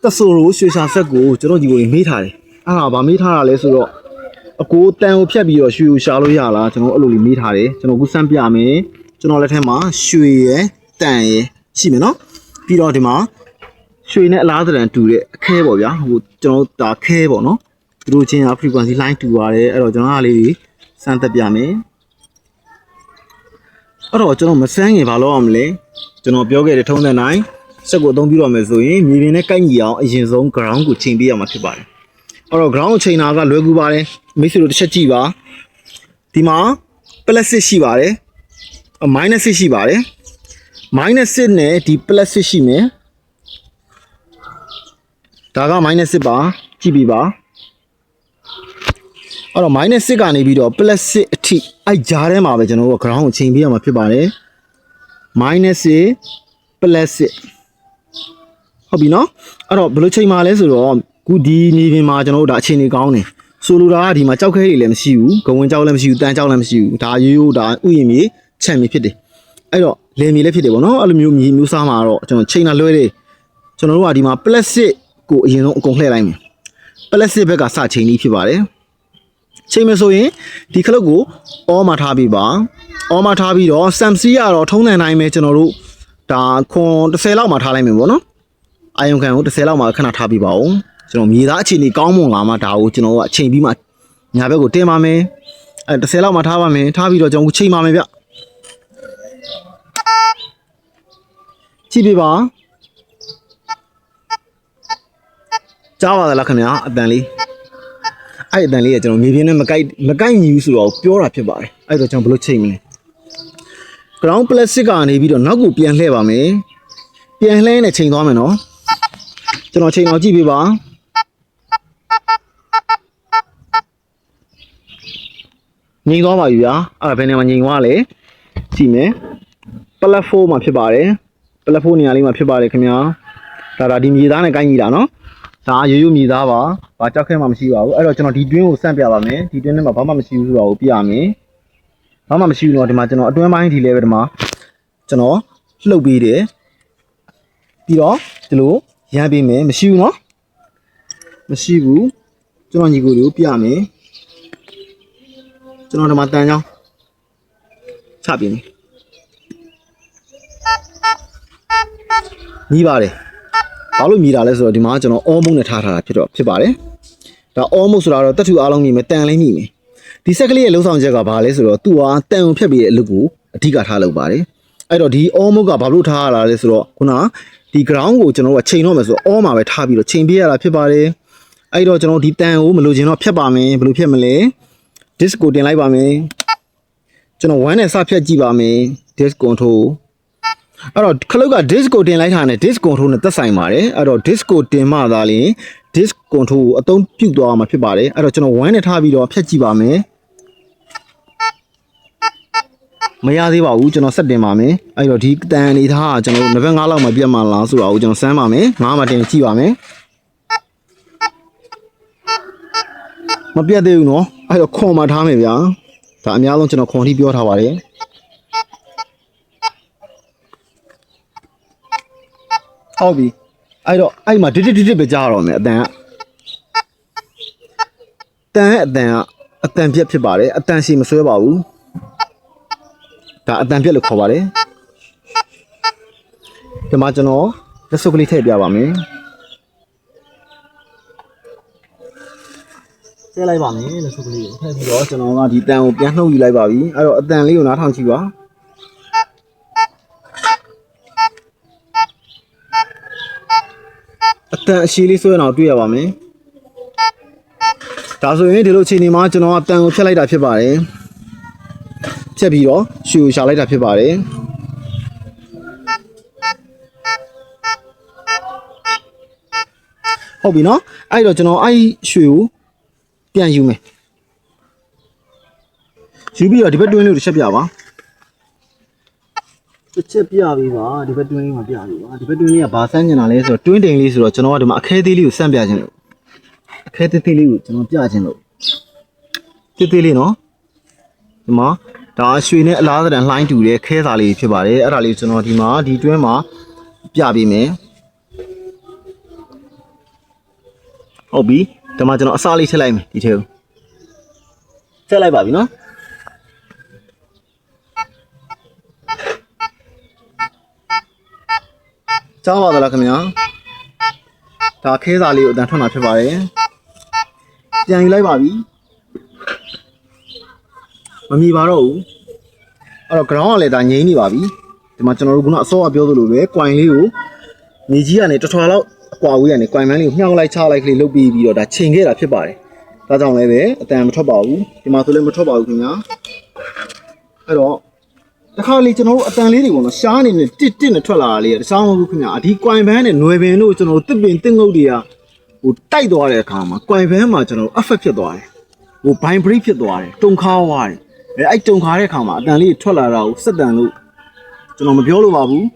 တဆိုးလို့ရွှေရှာဆက်ကိုကျွန်တော်ဒီကိုမေးထားတယ်အဲ့ဒါဗာမေးထားတာလဲဆိုတော့အကိုတန်ကိုဖြတ်ပြီးတော့ရွှေကိုရှာလို့ရလားကျွန်တော်အဲ့လိုလေးမေးထားတယ်ကျွန်တော်ခုစမ်းပြမယ်ကျွန်တော်လက်ထက်မှာရွှေရယ်တန်ရယ်ရှိမယ်နော်ပြီးတော့ဒီမှာရွှေနဲ့အလားတန်တူတဲ့အခဲပေါ့ဗျာဟိုကျွန်တော်ဒါခဲပေါ့နော်သူတို့ချင်းက frequency line တူပါတယ်အဲ့တော့ကျွန်တော်ကလေးစမ်းသက်ပြမယ်အဲ့တော့ကျွန်တော်မစမ်းရင်ဘာလို့အောင်မလဲကျွန်တော်ပြောခဲ့တဲ့ထုံးတဲ့နိုင်စက်ကိုအသုံးပြုရမယ်ဆိုရင်မြေပြင်နဲ့ကိုက်ညီအောင်အရင်ဆုံး ground ကိုချိန်ပေးရမှာဖြစ်ပါတယ်အဲ့တော့ ground ကိုချိန်တာကလွယ်ကူပါတယ်မိတ်ဆွေတို့တစ်ချက်ကြည့်ပါဒီမှာ plus ရှိပါတယ် minus ရှိပါတယ် minus နဲ့ဒီ plus ရှိမယ်ဒါက minus ပါကြည့်ပြီးပါအဲ့တော့ minus ကနေပြီးတော့ plus အထိအဲ့ကြားထဲမှာပဲကျွန်တော်တို့ ground ကိုချိန်ပေးရမှာဖြစ်ပါတယ် minus plus ဟုတ်ပြီနော်အဲ့တော့ဘယ်လိုချိန်မှာလဲဆိုတော့ခုဒီမြေပြင်မှာကျွန်တော်တို့ဒါအခြေအနေကောင်းတယ်ဆိုလိုတာကဒီမှာကြောက်ခဲတွေလည်းမရှိဘူးဂဝင်ကြောက်လည်းမရှိဘူးတန်းကြောက်လည်းမရှိဘူးဒါရိုးရိုးဒါဥယျာဉ်မြေခြံမြေဖြစ်တယ်အဲ့တော့လယ်မြေလည်းဖြစ်တယ်ပေါ့နော်အဲ့လိုမျိုးမြေမျိုးစားမှာတော့ကျွန်တော်ချိန်တာလွဲတယ်ကျွန်တော်တို့ကဒီမှာ plus ကိုအရင်ဆုံးအကုန်လှည့်လိုက်မယ် plus ဘက်ကစချိန်ပြီးဖြစ်ပါတယ်ချိန်မယ်ဆိုရင်ဒီခလုတ်ကိုအောမှာထားပြီးပါအောမှာထားပြီးတော့ SAMC ကတော့ထုံးတဲ့နိုင်ပဲကျွန်တော်တို့ဒါခွန်30လောက်မှာထားလိုက်မယ်ပေါ့နော်အာယုံခံကို30လောက်မှာခဏထားပြီးပါဦးကျွန်တော်မြေသားအခြေအနေကောင်းမွန်လာမှဒါကိုကျွန်တော်ကအချိန်ပြီးမှညာဘက်ကိုတင်ပါမယ်အဲ30လောက်မှာထားပါမယ်ထားပြီးတော့ကျွန်တော်ချိန်ပါမယ်ဗျကြည့်ပြပါကြားပါသလားခင်ဗျာအတန်လေးအဲ့အတန်လေးကကျွန်တော်မြေပြင်နဲ့မကိုက်ညီဘူးဆိုတော့ပြောတာဖြစ်ပါတယ်အဲ့တော့ကျွန်တော်ဘယ်လိုချိန်မလဲ ground plastic ကနေပြီးတော့နောက်ကိုပြန်လှည့်ပါမယ်ပြန်လှည့်နဲ့ချိန်သွားမယ်နော်ကျွန်တော်ချိန်အောင်ကြည့်ပြပါငြိမ်သွားပါပြီဗျာအဲ့ဒါဘယ်နေမှာငြိမ်သွားလဲကြည့်မယ် platform မှာဖြစ်ပါတယ် platform နေရာလေးမှာဖြစ်ပါတယ်ခင်ဗျာဒါဒီမြေသားနဲ့ကိုင်းညီတာနော်ဒါရိုးရိုးမြေသားပါဘာကြောက်ခဲမှမရှိပါဘူးအဲ့တော့ကျွန်တော်ဒီတွင်းကိုစမ်းပြပါမယ်ဒီတွင်းထဲမှာဘာမှမရှိဘူးဆိုတော့ကိုပြရမယ်ဘာမှမရှိဘူးတော့ဒီမှာကျွန်တော်အတွင်းပိုင်းဒီလဲပဲဒီမှာကျွန်တော်လှုပ်ပေးတယ်ပြီးတော့ဒီလိုရမ်းပေးမယ်မရှိဘူးနော်မရှိဘူးကျွန်တော်ညီကိုတွေကိုပြမယ်ကျွန်တော်ဒီမှာတန်ချောင်းချပြမယ်ညီပါတယ်ဘာလို့မြည်တာလဲဆိုတော့ဒီမှာကျွန်တော်အောမုံနဲ့ထားတာဖြစ်ပါတယ်ဒါအောမုံဆိုတာတော့တတ်ထူအားလုံးမြည်မယ်တန်လေးမြည်မယ်ဒီဆက်ကလေးရဲ့လုံးဆောင်ချက်ကဘာလဲဆိုတော့သူကတန်ုံဖြတ်ပြီးတဲ့အလုပ်ကိုအဓိကထားလုပ်ပါတယ်အဲ့တော့ဒီအောမုံကဘာလို့ထားရတာလဲဆိုတော့ခုနဒီ ground ကိုကျွန်တော်တို့ကချိန်တော့မယ်ဆိုတော့အောမှာပဲထားပြီးတော့ချိန်ပေးရတာဖြစ်ပါတယ်အဲ့တော့ကျွန်တော်ဒီတန်ကိုမလိုချင်တော့ဖြတ်ပါမယ်ဘယ်လိုဖြတ်မလဲ disk ကိုတင်လိုက်ပါမယ်ကျွန်တော်1နဲ့စဖြတ်ကြည့်ပါမယ် disk controlအဲ့တော့ခလုတ်က disk ကိုတင်လိုက်တာနဲ့ disk control နဲ့သက်ဆိုင်ပါတယ်အဲ့တော့ disk ကိုတင်မှသာလျှင် disk control ကိုအသုံးပြုသွားမှာဖြစ်ပါတယ်အဲ့တော့ကျွန်တော်1နဲ့ထားပြီးတော့ဖြတ်ကြည့်ပါမယ်မရသေးပါဘူးကျွန်တော်ဆက်တင်ပါမယ်အဲ့တော့ဒီတန်အနေထားကကျွန်တော်နံပါတ်5လောက်မှာပြတ်မှလားဆိုတာကိုကျွန်တော်စမ်းပါမယ်5မှာတင်ကြည့်ပါမယ်မပြတ်သေးဘူးနော်အဲ့တော့ခွန်မှာထားမယ်ဗျာဒါအများဆုံးကျွန်တော်ခွန်ထိပြောထားပါတယ်ဟုတ်ပြီအဲ့တော့အဲ့မှာတစ်ပဲကြားရတော့မယ်အတန်ကအတန်ပြက်ဖြစ်ပါတယ်အတန်ရှိမဆွဲပါဘူးဒါအတန်ပြက်လို့ခေါ်ပါတယ်ဒီမှာကျွန်တော်လက်စုပ်ကလေးထည့်ပြပါမယ်ထည့်လိုက်ပါမယ်လက်စုပ်ကလေးကိုထည့်ပြီးတော့ကျွန်တော်ကဒီတန်ကိုပြန်နှုတ်ယူလိုက်ပါပြီအဲ့တော့အတန်လေးကိုနားထောင်ကြည့်ပါအတန်အရှိလေးဆွဲအောင်တွေ့ရပါမယ်ဒါဆိုရင်ဒီလိုအခြေအနေမှာကျွန်တော်အတန်ကိုဖြတ်လိုက်တာဖြစ်ပါတယ်ဖြတ်ပြီးတော့ရွှေကိုရှာလိုက်တာဖြစ်ပါတယ်ဟုတ်ပြီနော်အဲ့တော့ကျွန်တော်အဲ့ရွှေကိုပြန်ယူမယ်ယူပြီးတော့ဒီဘက်တွင်းလေးကိုတစ်ချက်ပြပါတစ်ချက်ပြပြီးပါဒီဘက်တွင်းလေးမှာပြပြီးပါဒီဘက်တွင်းလေးကဘာစမ်းကျင်တာလဲဆိုတော့တွင်းတိန်လေးဆိုတော့ကျွန်တော်ကဒီမှာအခဲသေးလေးကိုစမ်းပြခြင်းလို့အခဲသေးသေးလေးကိုကျွန်တော်ပြခြင်းလို့သေးသေးလေးနော်ဒီမှာဒါရွှေနဲ့အလားတန်လှိုင်းတူတဲ့ခဲစာလေးဖြစ်ပါတယ်အဲ့ဒါလေးကျွန်တော်ဒီမှာဒီတွင်းမှာပြပေးမယ် ဟုတ်ပြီဒီမှာကျွန်တော်အစားလေးထည့်လိုက်မယ်ဒီထဲကိုထည့်လိုက်ပါပြီနော်ကြားပါသလားခင်ဗျာဒါခဲစာလေးကိုအတန်ထွက်မှာဖြစ်ပါတယ်ပြန်ယူလိုက်ပါပြီမမီပါတော့ဘူးအဲ့တော့ ground ကလည်းဒါငြိမ်းနေပါပြီဒီမှာကျွန်တော်တို့ကအစောအပြောသလိုပဲ coin လေးကိုမြေကြီးကနေတစ်ထွာလောက်အကွာဝေးကနေ coin မန်းလေးကိုမြှောက်လိုက်ချလိုက်ကလေးလုပ်ပြီးတော့ဒါချိန်ခဲ့တာဖြစ်ပါတယ်ဒါကြောင့်လည်းပဲအတန်မထွက်ပါဘူးဒီမှာဆိုလည်းမထွက်ပါဘူးခင်ဗျာအဲ့တော့တခါလေကျွန်တော်တို့အတန်လေးတွေပေါ့နော်ရှားနေနဲ့တစ်နဲ့ထွက်လာတာလေးတခြားမဟုတ်ဘူးခင်ဗျာဒီ coin ဘန်းနဲ့ຫນွယ်ပင်တို့ကျွန်တော်တို့တစ်ပင်တစ်ငုတ်တွေကဟိုတိုက်သွားတဲ့အခါမှာ coin ဘန်းမှာကျွန်တော်တို့ effect ဖြစ်သွားတယ်ဟို vibrate ဖြစ်သွားတယ်တုံခါသွားတယ်အဲ့တုံခါတဲ့အခါမှာအတန်လေးထွက်လာတာကိုစက်တန်လို့ကျွန်တော်မပြောလို့ပါဘူး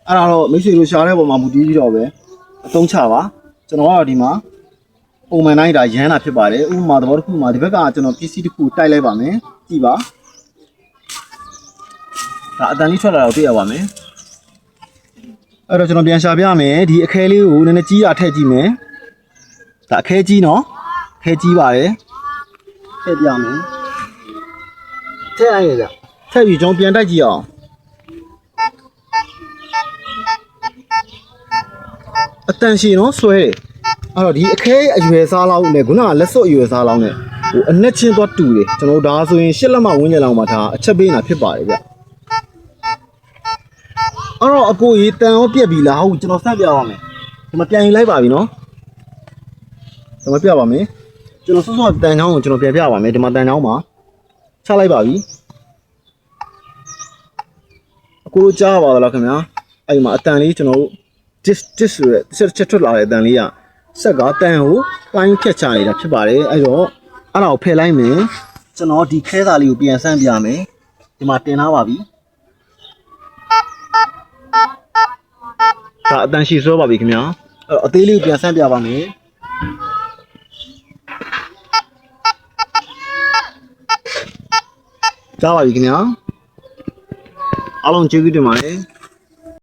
အဲ့ဒါတော့မိတ်ဆွေတို့ရှားတဲ့ပုံမှာမူတည်ပြီးတော့ပဲအသုံးချပါကျွန်တော်ကတော့ဒီမှာပုံမှန်တိုင်းဒါရမ်းတာဖြစ်ပါတယ်ဥပမာသဘောတစ်ခုမှာဒီဘက်ကကျွန်တော် PC တစ်ခုတိုက်လိုက်ပါမယ်ကြည့်ပါဒါအတန်လေးထွက်လာတော့တွေ့ရပါမယ်အဲ့တော့ကျွန်တော်ပြန်ရှာပြမယ်ဒီအခဲလေးကိုနည်းနည်းကြီးတာထည့်ကြည့်မယ်ဒါအခဲကြီးနော်ခဲကြီးပါတယ်ထည့်ပြမယ်ထည့်လိုက်ရကြထည့်ပြီးကျွန်တော်ပြန်တိုက်ကြည့်အောင်အတန်ရှည်နော်ဆွဲတယ်အဲ့တော့ဒီအခဲအရွယ်စားလောက်နဲ့ခုနကလက်စွပ်အရွယ်စားလောက်နဲ့ဟိုအနက်ချင်းသွားတူတယ်ကျွန်တော်ဒါဆိုရင်၈လက်မဝန်းကျင်လောက်မှာဒါအချက်ပေးနေတာဖြစ်ပါတယ်ဗျအဲ့တော့အကိုကြီးတန်ရောပြက်ပြီလားဟုတ်ကျွန်တော်ဆက်ပြပါမယ်ဒီမှာပြန်ယူလိုက်ပါပြီနော်ဒီမှာပြပါမယ်ကျွန်တော်စောစောတန်ချောင်းကိုကျွန်တော်ပြန်ပြပါမယ်ဒီမှာတန်ချောင်းမှာချလိုက်ပါပြီအကိုတို့ကြားပါသလားခင်ဗျာအဲ့ဒီမှာအတန်လေးကျွန်တော်တို့ dis ဆိုတဲ့ချက်ထွက်လာတဲ့အတန်လေးကဆက်ကတန်ကိုပိုင်းဖြတ်ချနေတာဖြစ်ပါတယ်အဲ့တော့အဲ့ဒါကိုဖယ်လိုက်မယ်ကျွန်တော်ဒီခဲစာလေးကိုပြန်ဆန်းပြမယ်ဒီမှာတင်ထားပါပြီဒါအတန်ရှိစောပါပြီခင်ဗျာအဲ့တော့အသေးလေးကိုပြန်ဆန်းပြပါမယ်ကြားပါပြီခင်ဗျာအားလုံးကျေးဇူးတင်ပါတယ်